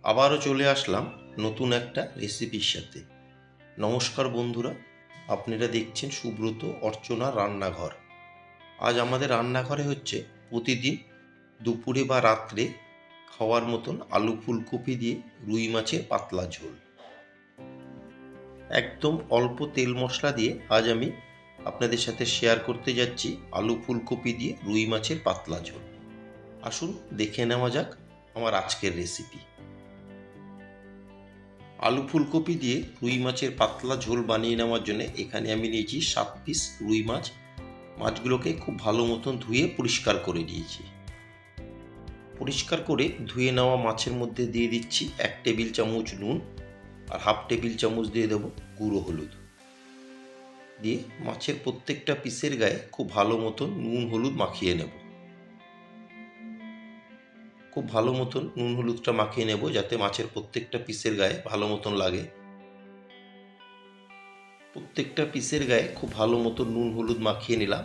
আবারও চলে আসলাম নতুন একটা রেসিপির সাথে। নমস্কার বন্ধুরা, আপনারা দেখছেন সুব্রত অর্চনা রান্নাঘর। আজ আমাদের রান্নাঘরে হচ্ছে প্রতিদিন দুপুরে বা রাত্রে খাওয়ার মতন আলু ফুলকপি দিয়ে রুই মাছের পাতলা ঝোল। একদম অল্প তেল মশলা দিয়ে আজ আমি আপনাদের সাথে শেয়ার করতে যাচ্ছি আলু ফুলকপি দিয়ে রুই মাছের পাতলা ঝোল। আসুন দেখে নেওয়া যাক আমার আজকের রেসিপি। আলু ফুলকপি দিয়ে রুই মাছের পাতলা ঝোল বানিয়ে নেওয়ার জন্য এখানে আমি নিয়েছি 7 পিস রুই মাছ। মাছগুলোকে খুব ভালো মতন ধুয়ে পরিষ্কার করে নিয়েছি। পরিষ্কার করে ধুয়ে নেওয়া মাছের মধ্যে দিয়ে দিচ্ছি 1 টেবিল চামচ নুন আর হাফ টেবিল চামচ দিয়ে দেবো গুঁড়ো হলুদ। দিয়ে মাছের প্রত্যেকটা পিসের গায়ে খুব ভালো মতন নুন হলুদ মাখিয়ে নেব। খুব ভালো মতন নুন হলুদটা মাখিয়ে নেব যাতে মাছের প্রত্যেকটা পিসের গায়ে ভালো মতন লাগে। প্রত্যেকটা পিসের গায়ে খুব ভালো মতো নুন হলুদ মাখিয়ে নিলাম।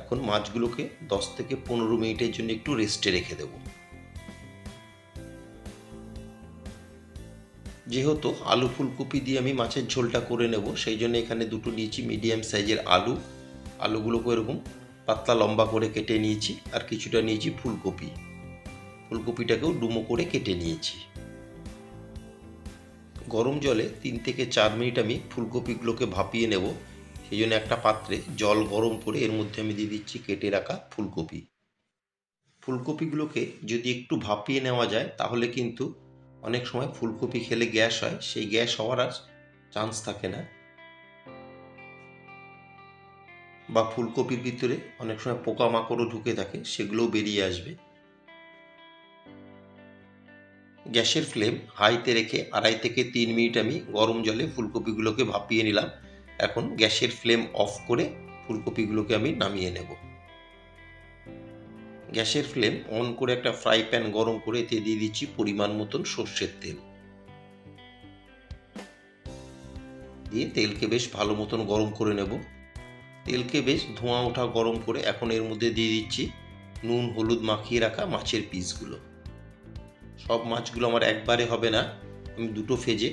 এখন মাছগুলোকে 10 থেকে 15 মিনিটের জন্য একটু রেস্টে রেখে দেব। যেহেতু আলু ফুলকপি দিয়ে আমি মাছের ঝোলটা করে নেব, সেই জন্য এখানে দুটো নিয়েছি মিডিয়াম সাইজের আলু। আলুগুলোকে এরকম পাতলা লম্বা করে কেটে নিয়েছি। আর কিছুটা নিয়েছি ফুলকপি। ফুলকপিটাকেও ডুমো করে কেটে নিয়েছি। গরম জলে 3 থেকে 4 মিনিট আমি ফুলকপিগুলোকে ভাপিয়ে নেব। সেই জন্য একটা পাত্রে জল গরম করে এর মধ্যে আমি দিয়ে দিচ্ছি কেটে রাখা ফুলকপি। ফুলকপিগুলোকে যদি একটু ভাপিয়ে নেওয়া যায় তাহলে কিন্তু অনেক সময় ফুলকপি খেলে গ্যাস হয়, সেই গ্যাস হওয়ার আর চান্স থাকে না। বা ফুলকপির ভিতরে অনেক সময় পোকামাকড়ও ঢুকে থাকে, সেগুলোও বেরিয়ে আসবে। গ্যাসের ফ্লেম হাইতে রেখে 2.5 থেকে 3 মিনিট আমি গরম জলে ফুলকপিগুলোকে ভাপিয়ে নিলাম। এখন গ্যাসের ফ্লেম অফ করে ফুলকপিগুলোকে আমি নামিয়ে নেব। গ্যাসের ফ্লেম অন করে একটা ফ্রাই প্যান গরম করে এতে দিয়ে দিচ্ছি পরিমাণ মতন সর্ষের তেল। দিয়ে তেলকে বেশ ভালো মতন গরম করে নেব। তেলকে বেশ ধোঁয়া ওঠা গরম করে এখন এর মধ্যে দিয়ে দিচ্ছি নুন হলুদ মাখিয়ে রাখা মাছের পিসগুলো। সব মাছগুলো আমার একবারে হবে না, আমি দুটো ফেজে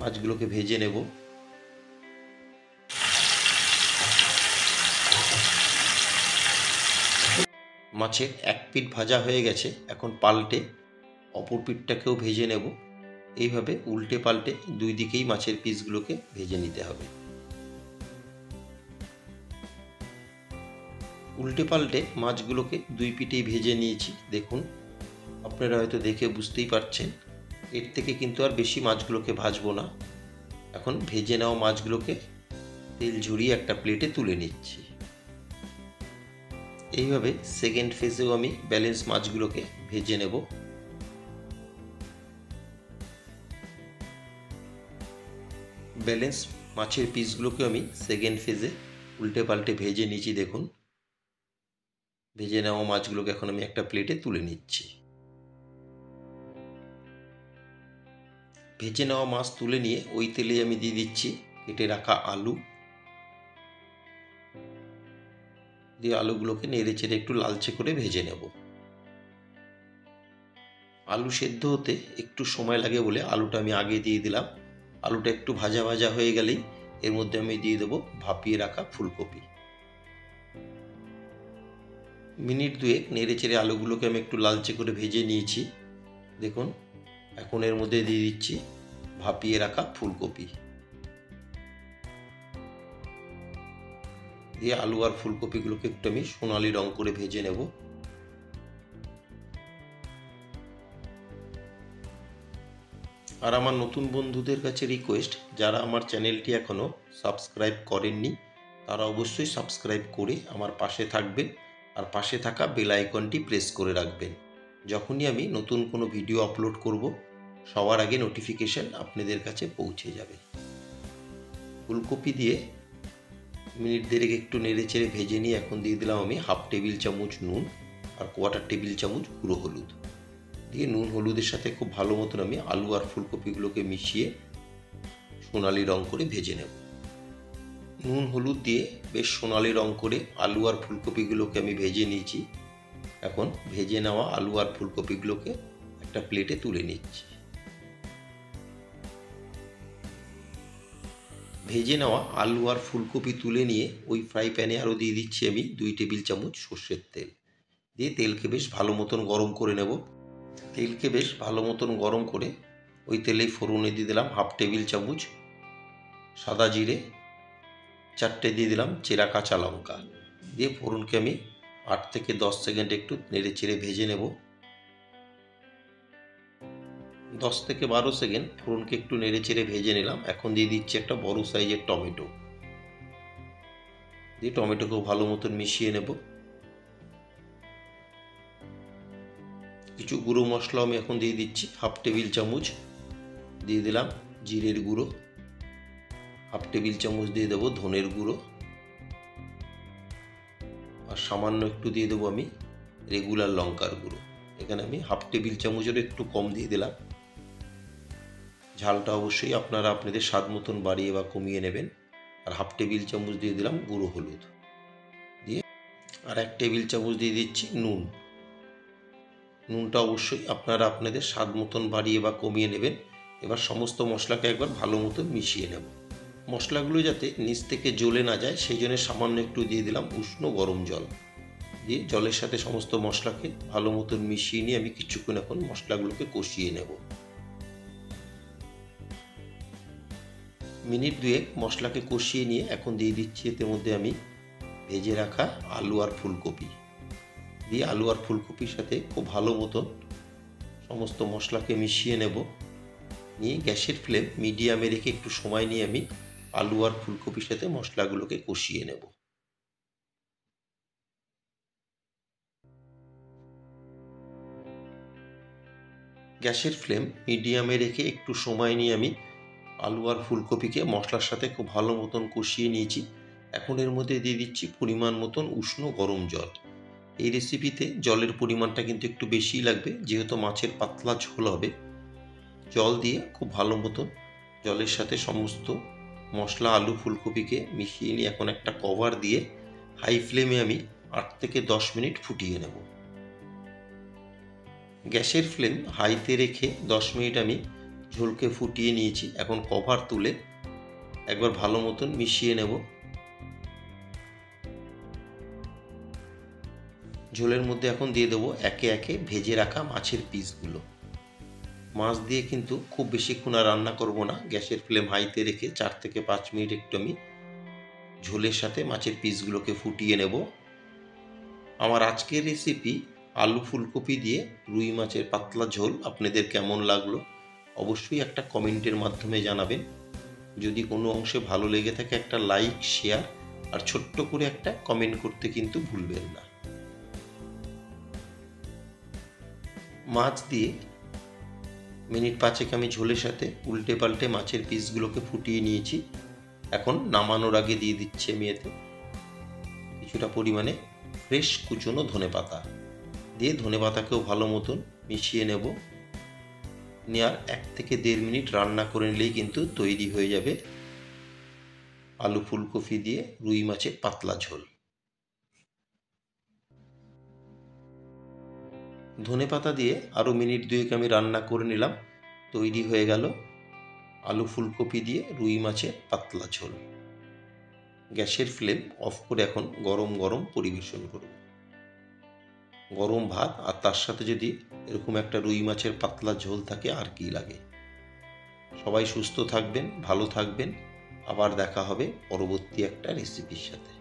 মাছগুলোকে ভেজে নেব। মাছের এক পিঠ ভাজা হয়ে গেছে, এখন পাল্টে অপর পিঠটাকেও ভেজে নেব। এইভাবে উল্টে পাল্টে দুই দিকেই মাছের পিসগুলোকে ভেজে নিতে হবে। উল্টে পাল্টে মাছগুলোকে দুই পিঠেই ভেজে নিয়েছি। দেখুন, আপনারা হয়তো দেখে বুঝতেই পারছেন। এর থেকে কিন্তু আর বেশি মাছগুলোকে ভাজবো না। এখন ভেজে নেওয়া মাছগুলোকে তেল ঝরিয়ে একটা প্লেটে তুলে নিচ্ছি। এইভাবে সেকেন্ড ফেজেও আমি ব্যালেন্স মাছগুলোকে ভেজে নেব। ব্যালেন্স মাছের পিসগুলোকে আমি সেকেন্ড ফেজে উল্টে পাল্টে ভেজে নিয়েছি। দেখুন, ভেজে নেওয়া মাছগুলোকে এখন আমি একটা প্লেটে তুলে নিচ্ছি। ভেজে নেওয়া মাছ তুলে নিয়ে ওই তেলে আমি দিয়ে দিচ্ছি কেটে রাখা আলু। দিয়ে আলুগুলোকে নেড়ে চেড়ে একটু লালচে করে ভেজে নেব। আলু সেদ্ধ হতে একটু সময় লাগে বলে আলুটা আমি আগে দিয়ে দিলাম। আলুটা একটু ভাজা ভাজা হয়ে গেলেই এর মধ্যে আমি দিয়ে দেবো ভাপিয়ে রাখা ফুলকপি। মিনিট দুয়েক নেড়ে চেড়ে আলুগুলোকে আমি একটু লালচে করে ভেজে নিয়েছি। দেখুন, এখন এর মধ্যে দিয়ে দিচ্ছি ভাপিয়ে রাখা ফুলকপি। দিয়ে আলু আর ফুলকপিগুলোকে একটু আমি সোনালি রং করে ভেজে নেব। আর আমার নতুন বন্ধুদের কাছে রিকোয়েস্ট, যারা আমার চ্যানেলটি এখনও সাবস্ক্রাইব করেননি তারা অবশ্যই সাবস্ক্রাইব করে আমার পাশে থাকবেন আর পাশে থাকা বেল আইকনটি প্রেস করে রাখবেন। যখনই আমি নতুন কোনো ভিডিও আপলোড করব সবার আগে নোটিফিকেশন আপনাদের কাছে পৌঁছে যাবে। ফুলকপি দিয়ে মিনিট দেড়েক একটু নেড়ে চেড়ে ভেজে নিয়ে এখন দিয়ে দিলাম আমি হাফ টেবিল চামচ নুন আর কোয়ার্টার টেবিল চামচ গুঁড়ো হলুদ। দিয়ে নুন হলুদের সাথে খুব ভালো মতন আমি আলু আর ফুলকপিগুলোকে মিশিয়ে সোনালি রং করে ভেজে নেব। নুন হলুদ দিয়ে বেশ সোনালি রং করে আলু আর ফুলকপিগুলোকে আমি ভেজে নিয়েছি। এখন ভেজে নেওয়া আলু আর ফুলকপিগুলোকে একটা প্লেটে তুলে নিচ্ছি। ভেজে নেওয়া আলু আর ফুলকপি তুলে নিয়ে ওই ফ্রাই প্যানে আরও দিয়ে দিচ্ছি আমি 2 টেবিল চামচ সর্ষের তেল। দিয়ে তেলকে বেশ ভালো মতন গরম করে নেব। তেলকে বেশ ভালো মতন গরম করে ওই তেলেই ফোড়নে দিয়ে দিলাম 1/2 টেবিল চামচ সাদা জিরে, 4টে দিয়ে দিলাম চেরা কাঁচা লঙ্কা। দিয়ে ফোড়নকে আমি 8 থেকে 10 সেকেন্ড একটু নেড়ে চেড়ে ভেজে নেব। 10 থেকে 12 সেকেন্ড ফোড়নকে একটু নেড়ে চেড়ে ভেজে নিলাম। এখন দিয়ে দিচ্ছি একটা বড় সাইজের টমেটো। দিয়ে টমেটোকেও ভালো মতন মিশিয়ে নেব। কিছু গুঁড়ো মশলা আমি এখন দিয়ে দিচ্ছি। 1/2 টেবিল চামচ দিয়ে দিলাম জিরের গুঁড়ো, 1/2 টেবিল চামচ দিয়ে দেবো ধনের গুঁড়ো, আর সামান্য একটু দিয়ে দেবো আমি রেগুলার লঙ্কার গুঁড়ো। এখানে আমি 1/2 টেবিল চামচেরও একটু কম দিয়ে দিলাম। ঝালটা অবশ্যই আপনারা আপনাদের স্বাদ মতন বাড়িয়ে বা কমিয়ে নেবেন। আর 1/2 টেবিল চামচ দিয়ে দিলাম গুঁড়ো হলুদ, দিয়ে আর 1 টেবিল চামচ দিয়ে দিচ্ছি নুন। নুনটা অবশ্যই আপনারা আপনাদের স্বাদ মতন বাড়িয়ে বা কমিয়ে নেবেন। এবার সমস্ত মশলাকে একবার ভালো মতো মিশিয়ে নেব। মশলাগুলো যাতে নিচ থেকে জ্বলে না যায় সেই জন্য সামান্য একটু দিয়ে দিলাম উষ্ণ গরম জল। দিয়ে জলের সাথে সমস্ত মশলাকে ভালো মতন মিশিয়ে নিয়ে আমি কিছুক্ষণ এখন মশলাগুলোকে কষিয়ে নেব। মিনিট 2 মশলাকে কষিয়ে নিয়ে এখন দিয়ে দিচ্ছি এতে মধ্যে আমি ভেজে রাখা আলু আর ফুলকপি। দিয়ে আলু আর ফুলকপির সাথে খুব ভালো মতন সমস্ত মশলাকে মিশিয়ে নেব। নিয়ে গ্যাসের ফ্লেম মিডিয়ামে রেখে একটু সময় নিয়ে আমি আলু আর ফুলকপির সাথে মশলাগুলোকে কষিয়ে নেব। গ্যাসের ফ্লেম মিডিয়ামে রেখে একটু সময় নিয়ে আমি আলু আর ফুলকপিকে মশলার সাথে খুব ভালো মতন কষিয়ে নিয়েছি। এখন এর মধ্যে দিয়ে দিচ্ছি পরিমাণ মতন উষ্ণ গরম জল। এই রেসিপিতে জলের পরিমাণটা কিন্তু একটু বেশিই লাগবে, যেহেতু মাছের পাতলা ঝোল হবে। জল দিয়ে খুব ভালো মতন জলের সাথে সমস্ত মশলা আলু ফুলকপিকে মিশিয়ে নিয়ে এখন একটা কভার দিয়ে হাই ফ্লেমে আমি 8 থেকে 10 মিনিট ফুটিয়ে নেব। গ্যাসের ফ্লেম হাইতে রেখে 10 মিনিট আমি ঝোলকে ফুটিয়ে নিয়েছি। এখন কভার তুলে একবার ভালো মতন মিশিয়ে নেব। ঝোলের মধ্যে এখন দিয়ে দেবো একে একে ভেজে রাখা মাছের পিসগুলো। মাছ দিয়ে কিন্তু খুব বেশিক্ষণ আর রান্না করব না। গ্যাসের ফ্লেম হাইতে রেখে 4 থেকে 5 মিনিট একটু আমি ঝোলের সাথে মাছের পিসগুলোকে ফুটিয়ে নেব। আমার আজকের রেসিপি আলু ফুলকপি দিয়ে রুই মাছের পাতলা ঝোল আপনাদের কেমন লাগলো অবশ্যই একটা কমেন্টের মাধ্যমে জানাবেন। যদি কোনো অংশে ভালো লেগে থাকে একটা লাইক, শেয়ার আর ছোট্ট করে একটা কমেন্ট করতে কিন্তু ভুলবেন না। মাছ দিয়ে মিনিট 5 আমি ঝোলের সাথে উল্টে পাল্টে মাছের পিসগুলোকে ফুটিয়ে নিয়েছি। এখন নামানোর আগে দিয়ে দিচ্ছি আমি এতে কিছুটা পরিমাণে ফ্রেশ কুচনো ধনেপাতা। দিয়ে ধনেপাতাকেও ভালো মতন মিশিয়ে নেব। নেওয়ার 1 থেকে 1.5 মিনিট রান্না করে নিলেই কিন্তু তৈরি হয়ে যাবে আলু ফুলকপি দিয়ে রুই মাছের পাতলা ঝোল। ধনেপাতা দিয়ে আরও মিনিট 2 আমি রান্না করে নিলাম। তৈরি হয়ে গেল আলু ফুলকপি দিয়ে রুই মাছের পাতলা ঝোল। গ্যাসের ফ্লেম অফ করে এখন গরম গরম পরিবেশন করব। গরম ভাত আর তার সাথে যদি এরকম একটা রুই মাছের পাতলা ঝোল থাকে আর কি লাগে। সবাই সুস্থ থাকবেন, ভালো থাকবেন। আবার দেখা হবে পরবর্তী একটা রেসিপির সাথে।